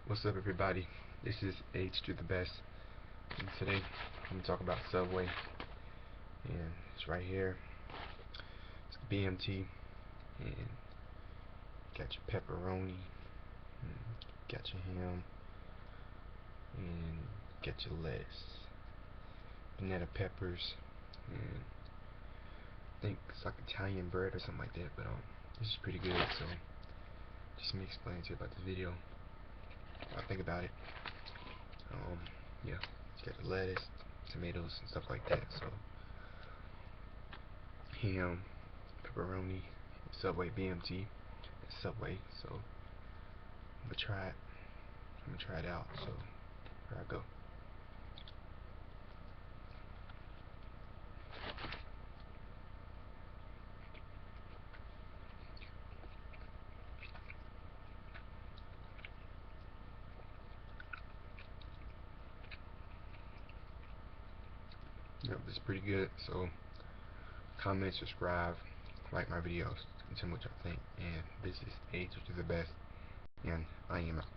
What's up, everybody? This is H to the best, and today I'm going to talk about Subway, and it's right here. It's BMT, and got your pepperoni, and got your ham, and got your lettuce, banana peppers, and I think it's like Italian bread or something like that. But this is pretty good. So just let me explain to you about the video. What I think about it. Yeah, it's got the lettuce, tomatoes, and stuff like that. So ham, pepperoni, Subway BMT, it's Subway. So I'm gonna try it. I'm gonna try it out. So here I go. Yep, it's pretty good. So comment, subscribe, like my videos, and tell me what y'all think. And this is H to the best, and I am out.